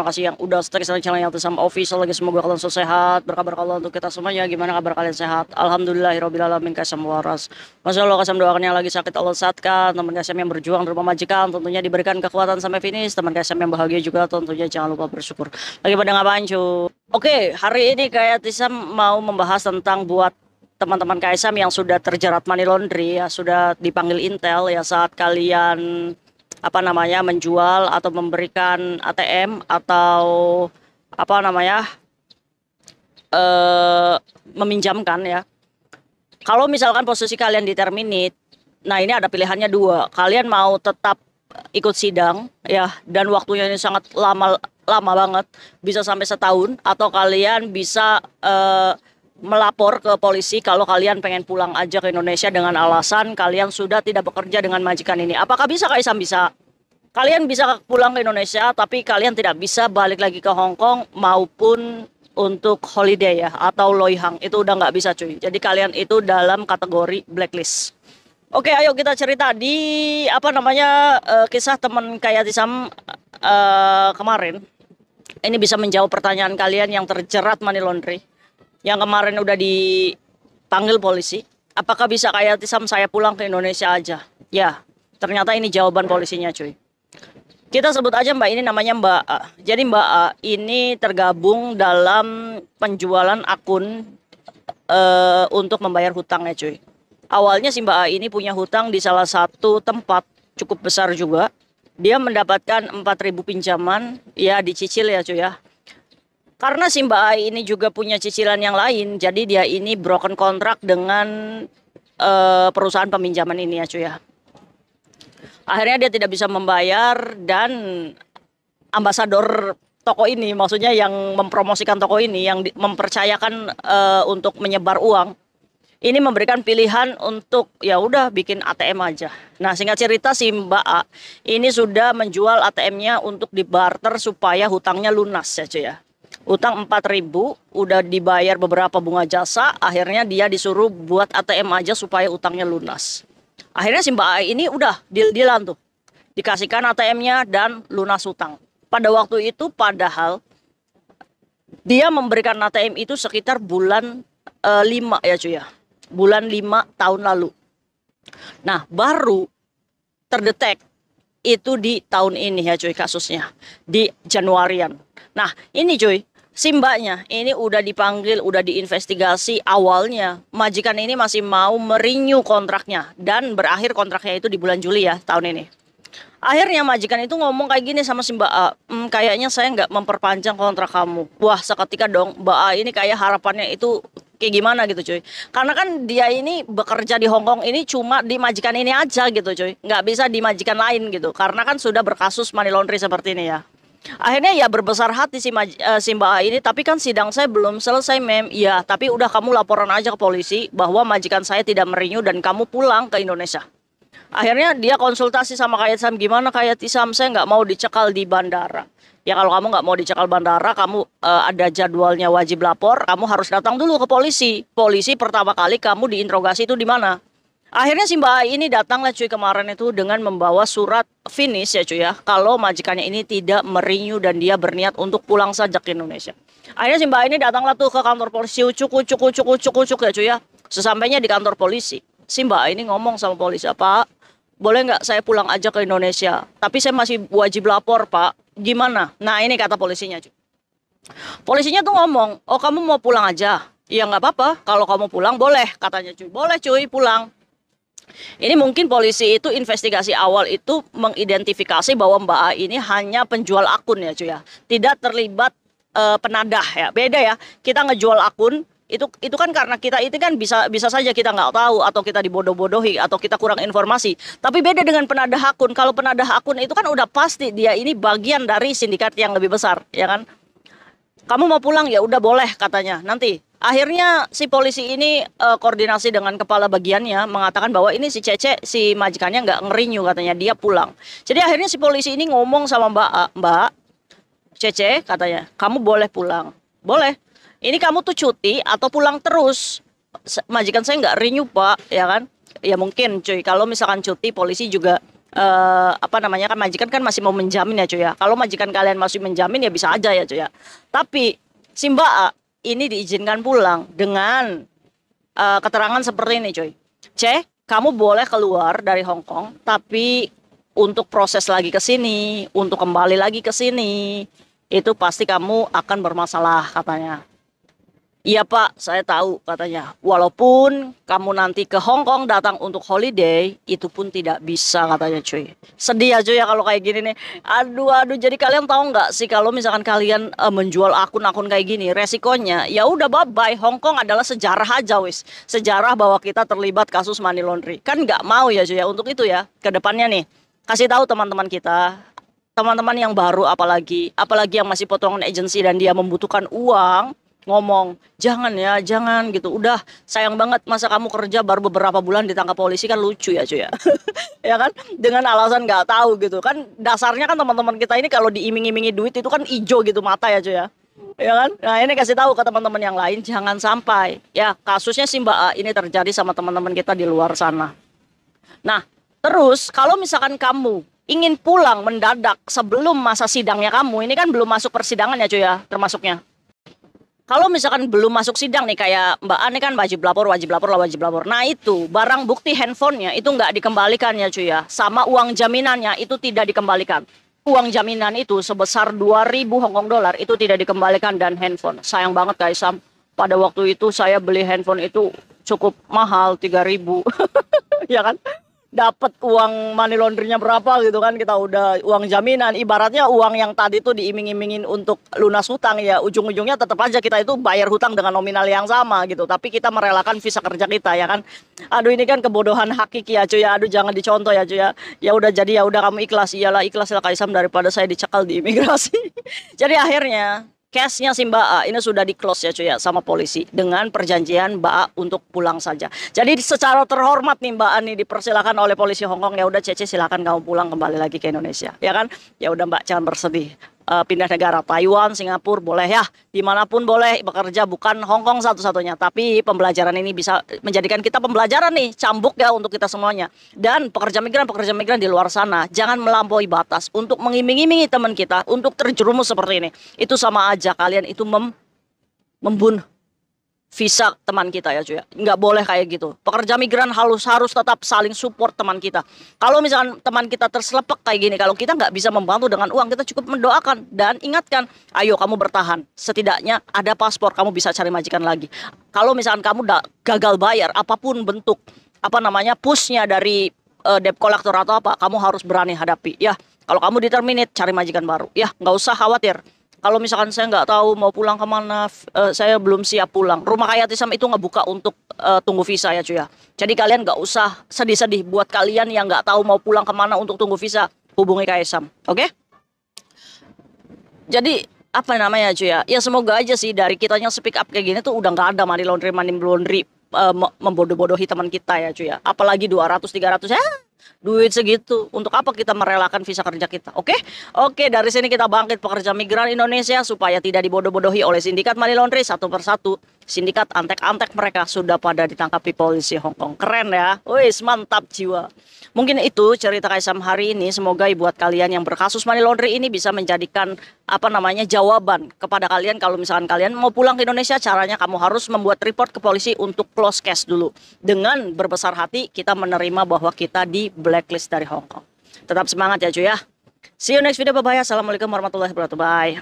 Makasih yang udah stay sama channel yang sama official lagi, semoga kalian selalu sehat, berkabar Allah untuk kita semuanya. Gimana kabar kalian, sehat? Alhamdulillahirobbilalamin, kasam waras. Masya Allah, kasam doakan yang lagi sakit Allah sehatkan, teman kasam yang berjuang di rumah majikan tentunya diberikan kekuatan sampai finish, teman kasam yang bahagia juga tentunya jangan lupa bersyukur. Lagi pada ngapain cu? Oke, hari ini kayak Tisam mau membahas tentang buat teman-teman KSM yang sudah terjerat money laundry ya, sudah dipanggil Intel ya, saat kalian apa namanya menjual atau memberikan ATM atau apa namanya meminjamkan ya. Kalau misalkan posisi kalian di terminate, nah ini ada pilihannya dua. Kalian mau tetap ikut sidang ya, dan waktunya ini sangat lama banget, bisa sampai setahun, atau kalian bisa melapor ke polisi kalau kalian pengen pulang aja ke Indonesia dengan alasan kalian sudah tidak bekerja dengan majikan ini. Apakah bisa, Kaisam? Bisa. Kalian bisa pulang ke Indonesia, tapi kalian tidak bisa balik lagi ke Hong Kong maupun untuk holiday ya, atau loihang. Itu udah nggak bisa cuy. Jadi kalian itu dalam kategori blacklist. Oke, ayo kita cerita di apa namanya kisah teman kayak Tisam kemarin. Ini bisa menjawab pertanyaan kalian yang terjerat money laundry, yang kemarin udah dipanggil polisi. Apakah bisa kayak Tisam saya pulang ke Indonesia aja? Ya, ternyata ini jawaban polisinya cuy. Kita sebut aja Mbak ini namanya Mbak A. Jadi Mbak A ini tergabung dalam penjualan akun untuk membayar hutangnya cuy. Awalnya si Mbak A ini punya hutang di salah satu tempat cukup besar juga. Dia mendapatkan 4.000 pinjaman, ya dicicil ya cuy ya. Karena si Mbak A ini juga punya cicilan yang lain, jadi dia ini broken kontrak dengan perusahaan peminjaman ini ya cuy ya. Akhirnya dia tidak bisa membayar, dan ambasador toko ini, maksudnya yang mempromosikan toko ini, yang mempercayakan untuk menyebar uang, ini memberikan pilihan untuk ya udah bikin ATM aja. Nah, singkat cerita si Mbak A ini sudah menjual ATM-nya untuk dibarter supaya hutangnya lunas ya cuy ya. Utang 4.000 udah dibayar beberapa bunga jasa, akhirnya dia disuruh buat ATM aja supaya utangnya lunas. Akhirnya si Mbak A ini udah deal-dealan tuh, dikasihkan ATM-nya dan lunas hutang. Pada waktu itu padahal dia memberikan ATM itu sekitar bulan 5 ya cuy ya. Bulan 5 tahun lalu. Nah, baru terdetek itu di tahun ini ya cuy kasusnya, di Januarian. Nah, ini cuy, si mbaknya ini udah dipanggil, udah diinvestigasi. Awalnya majikan ini masih mau merenew kontraknya, dan berakhir kontraknya itu di bulan Juli ya tahun ini. Akhirnya majikan itu ngomong kayak gini sama si Mbak A, kayaknya saya nggak memperpanjang kontrak kamu. Wah, seketika dong Mbak A ini kayak harapannya itu kayak gimana gitu cuy. Karena kan dia ini bekerja di Hong Kong ini cuma di majikan ini aja gitu cuy, nggak bisa di majikan lain gitu, karena kan sudah berkasus money laundry seperti ini ya. Akhirnya ya berbesar hati si Mbak A ini, tapi kan sidang saya belum selesai mem. Ya, tapi udah kamu laporan aja ke polisi bahwa majikan saya tidak merenew dan kamu pulang ke Indonesia. Akhirnya dia konsultasi sama kayak Sam, gimana kayak Tisam, saya nggak mau dicekal di bandara. Ya kalau kamu nggak mau dicekal bandara, kamu ada jadwalnya wajib lapor, kamu harus datang dulu ke polisi. Polisi pertama kali kamu diinterogasi itu di mana? Akhirnya si Mbak A ini datanglah cuy kemarin itu dengan membawa surat finish ya cuy ya, kalau majikannya ini tidak merenew dan dia berniat untuk pulang saja ke Indonesia. Akhirnya si Mbak A ini datanglah tuh ke kantor polisi, ucuk ya cuy ya. Sesampainya di kantor polisi, si Mbak A ini ngomong sama polisi, Pak, boleh nggak saya pulang aja ke Indonesia? Tapi saya masih wajib lapor Pak. Gimana? Nah ini kata polisinya cuy. Polisinya tuh ngomong, oh kamu mau pulang aja? Ya nggak apa-apa, kalau kamu pulang boleh katanya cuy. Boleh cuy pulang. Ini mungkin polisi itu investigasi awal itu mengidentifikasi bahwa Mbak A ini hanya penjual akun ya cuy ya. Tidak terlibat penadah ya. Beda ya, kita ngejual akun. Itu kan karena kita itu kan bisa saja kita nggak tahu, atau kita dibodoh-bodohi, atau kita kurang informasi. Tapi beda dengan penadah akun. Kalau penadah akun itu kan udah pasti dia ini bagian dari sindikat yang lebih besar, ya kan? Kamu mau pulang ya udah boleh katanya. Nanti akhirnya si polisi ini koordinasi dengan kepala bagiannya mengatakan bahwa ini si Cece, si majikannya nggak ngerenew katanya, dia pulang. Jadi akhirnya si polisi ini ngomong sama Mbak A, Mbak Cece katanya, kamu boleh pulang. Boleh. Ini kamu tuh cuti atau pulang terus? Majikan saya nggak renew Pak, ya kan? Ya mungkin cuy, kalau misalkan cuti polisi juga apa namanya, kan majikan kan masih mau menjamin ya cuy ya. Kalau majikan kalian masih menjamin ya bisa aja ya cuy ya. Tapi si Mbak A ini diizinkan pulang dengan keterangan seperti ini cuy. C, kamu boleh keluar dari Hong Kong, tapi untuk proses lagi ke sini, untuk kembali lagi ke sini, itu pasti kamu akan bermasalah katanya. Iya Pak, saya tahu katanya. Walaupun kamu nanti ke Hong Kong datang untuk holiday, itu pun tidak bisa katanya cuy. Sedih aja ya kalau kayak gini nih. Aduh, aduh. Jadi kalian tahu nggak sih kalau misalkan kalian menjual akun-akun kayak gini, resikonya ya udah bye-bye. Hong Kong adalah sejarah aja wis. Sejarah bahwa kita terlibat kasus money laundry. Kan nggak mau ya cuy ya. Untuk itu ya, ke depannya nih. Kasih tahu teman-teman kita, teman-teman yang baru apalagi yang masih potongan agensi dan dia membutuhkan uang, ngomong jangan ya, jangan gitu, udah sayang banget masa kamu kerja baru beberapa bulan ditangkap polisi, kan lucu ya cuy ya. Ya kan, dengan alasan nggak tahu gitu kan. Dasarnya kan teman-teman kita ini kalau diiming-imingi duit itu kan ijo gitu mata ya cuy ya. Ya kan, nah ini kasih tahu ke teman-teman yang lain jangan sampai ya kasusnya si Mbak A ini terjadi sama teman-teman kita di luar sana. Nah, terus kalau misalkan kamu ingin pulang mendadak sebelum masa sidangnya kamu, ini kan belum masuk persidangan ya cuy ya, termasuknya. Kalau misalkan belum masuk sidang nih, kayak Mbak Ani kan wajib lapor, wajib lapor lah, wajib lapor. Nah itu barang bukti handphonenya itu nggak dikembalikan ya cuy ya. Sama uang jaminannya itu tidak dikembalikan. Uang jaminan itu sebesar 2.000 Hong Kong dolar itu tidak dikembalikan, dan handphone. Sayang banget guys, Sam. Pada waktu itu saya beli handphone itu cukup mahal, 3.000. Ya kan? Dapat uang money laundry-nya berapa gitu kan, kita udah uang jaminan, ibaratnya uang yang tadi tuh diiming-imingin untuk lunas hutang ya, ujung-ujungnya tetap aja kita itu bayar hutang dengan nominal yang sama gitu, tapi kita merelakan visa kerja kita ya kan. Aduh ini kan kebodohan hakiki ya cuy ya, aduh jangan dicontoh ya cuy ya. Ya udah, jadi ya udah kamu ikhlas, iyalah ikhlas lah Kaisam daripada saya dicekal di imigrasi. Jadi akhirnya case-nya si Mbak A ini sudah di close ya cuy ya sama polisi dengan perjanjian Mbak A untuk pulang saja. Jadi secara terhormat nih Mbak A nih dipersilakan oleh polisi Hong Kong, ya udah Cece silakan kamu pulang kembali lagi ke Indonesia ya kan. Ya udah Mbak, jangan bersedih. Pindah negara, Taiwan, Singapura boleh ya, dimanapun boleh bekerja, bukan Hong Kong satu-satunya, tapi pembelajaran ini bisa menjadikan kita pembelajaran nih, cambuk ya untuk kita semuanya. Dan pekerja migran di luar sana jangan melampaui batas untuk mengiming-imingi teman kita untuk terjerumus seperti ini. Itu sama aja kalian itu membunuh visa teman kita ya cuy ya. Nggak boleh kayak gitu. Pekerja migran harus tetap saling support teman kita. Kalau misalkan teman kita terselepek kayak gini, kalau kita nggak bisa membantu dengan uang, kita cukup mendoakan dan ingatkan, ayo kamu bertahan, setidaknya ada paspor, kamu bisa cari majikan lagi. Kalau misalkan kamu udah gagal bayar apapun bentuk apa namanya pushnya dari debt collector atau apa, kamu harus berani hadapi ya. Kalau kamu determinate, cari majikan baru ya, nggak usah khawatir. Kalau misalkan saya nggak tahu mau pulang kemana, saya belum siap pulang. Rumah Kaya Tisam itu ngebuka untuk tunggu visa ya cuy ya. Jadi kalian nggak usah sedih-sedih. Buat kalian yang nggak tahu mau pulang kemana untuk tunggu visa, hubungi Kaya Tisam, oke? Jadi apa namanya cuy ya? Ya semoga aja sih dari kitanya speak up kayak gini tuh udah nggak ada money laundry membodoh-bodohi teman kita ya cuy ya. Apalagi 200 300 ya. Duit segitu, untuk apa kita merelakan visa kerja kita? Oke? Oke, dari sini kita bangkit pekerja migran Indonesia supaya tidak dibodoh-bodohi oleh sindikat money laundry satu persatu. Sindikat antek-antek mereka sudah pada ditangkapi polisi Hong Kong. Keren ya. Wis, mantap jiwa. Mungkin itu cerita Kaisam hari ini. Semoga buat kalian yang berkasus money laundry ini bisa menjadikan apa namanya jawaban kepada kalian. Kalau misalkan kalian mau pulang ke Indonesia, caranya kamu harus membuat report ke polisi untuk close case dulu. Dengan berbesar hati kita menerima bahwa kita di blacklist dari Hong Kong. Tetap semangat ya cuy ya. See you next video, bye bye. Assalamualaikum warahmatullahi wabarakatuh. Bye.